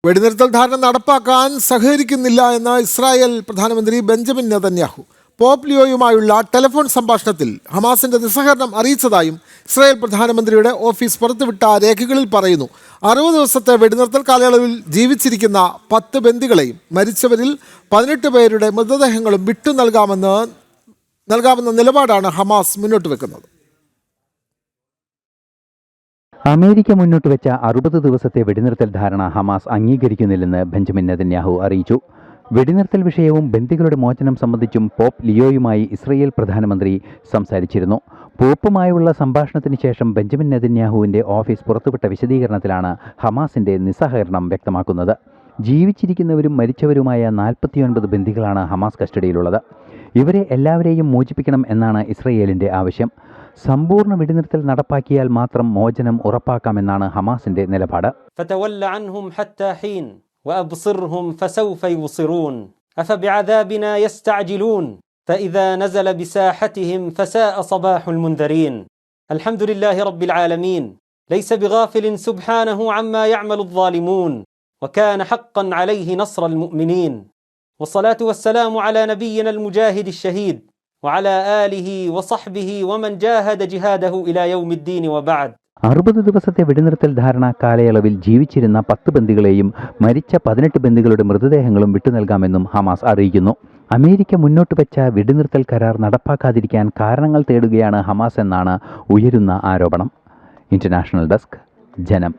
വെടിനിർത്തൽ ധാരണ നടപ്പാക്കാൻ സഹകരിക്കുന്നില്ല എന്ന് ഇസ്രായേൽ പ്രധാനമന്ത്രി ബെഞ്ചമിൻ നെതന്യാഹു പോപ്പ് ലിയോയുമായുള്ള ടെലിഫോൺ സംഭാഷണത്തിൽ ഹമാസിന്റെ നിസ്സഹകരണം അറിയിച്ചതായും ഇസ്രായേൽ പ്രധാനമന്ത്രിയുടെ ഓഫീസ് പുറത്തുവിട്ട രേഖകളിൽ പറയുന്നു. 60 ദിവസത്തെ വെടിനിർത്തൽ കാലയളവിൽ ജീവിച്ചിരിക്കുന്ന 10 ബന്ദികളെയും മരിച്ചവരിൽ 18 പേരുടെ മൃതദേഹങ്ങളും വിട്ടു നൽകാമെന്ന നിലപാടാണ് ഹമാസ് മുന്നോട്ട് വെക്കുന്നത്. അമേരിക്ക മുന്നോട്ട് വെച്ച 60 ദിവസത്തെ വെടിനിർത്തൽ ധാരണ ഹമാസ് അംഗീകരിക്കുന്നില്ലെന്ന് ബെഞ്ചമിൻ നെതന്യാഹു അറിയിച്ചു. വെടിനിർത്തൽ വിഷയവും ബന്ദികളുടെ മോചനം സംബന്ധിച്ചും പോപ്പ് ലിയോയുമായി ഇസ്രായേൽ പ്രധാനമന്ത്രി സംസാരിച്ചിരുന്നു. പോപ്പുമായുള്ള സംഭാഷണത്തിന് ശേഷം ബെഞ്ചമിൻ നെതന്യാഹുവിൻ്റെ ഓഫീസ് പുറത്തുവിട്ട വിശദീകരണത്തിലാണ് ഹമാസിൻ്റെ നിസ്സഹകരണം വ്യക്തമാക്കുന്നത്. ജീവിച്ചിരിക്കുന്നവരും മരിച്ചവരുമായ 49 ബന്ദികളാണ് ഹമാസ് കസ്റ്റഡിയിലുള്ളത്. ഇവരെ എല്ലാവരെയും മോചിപ്പിക്കണം എന്നാണ് ഇസ്രായേലിൻ്റെ ആവശ്യം. സമ്പൂർണ്ണ വെടിനിർത്തൽ നടപ്പാക്കിയാൽ മാത്രം മോചനം ഉറപ്പാക്കാമെന്നാണ് ഹമാസിന്റെ നിലപാട്. وأبصرهم فسوف يبصرون أفبعذابنا يستعجلون فإذا نزل بساحتهم فساء صباح المنذرين الحمد لله رب العالمين ليس بغافل سبحانه عما يعمل الظالمون وكان حقا عليه نصر المؤمنين والصلاة والسلام على نبينا المجاهد الشهيد وعلى آله وصحبه ومن جاهد جهاده إلى يوم الدين وبعد. 60 ദിവസത്തെ വെടിനിർത്തൽ ധാരണ കാലയളവിൽ ജീവിച്ചിരുന്ന 10 ബന്ദികളെയും മരിച്ച 18 ബന്ദികളുടെ മൃതദേഹങ്ങളും വിട്ടു നൽകാമെന്നും ഹമാസ് അറിയിക്കുന്നു. അമേരിക്ക മുന്നോട്ട് വെച്ച വെടിനിർത്തൽ കരാർ നടപ്പാക്കാതിരിക്കാൻ കാരണങ്ങൾ തേടുകയാണ് ഹമാസ് എന്നാണ് ഉയരുന്ന ആരോപണം. ഇന്റർനാഷണൽ ഡെസ്ക്, ജനം.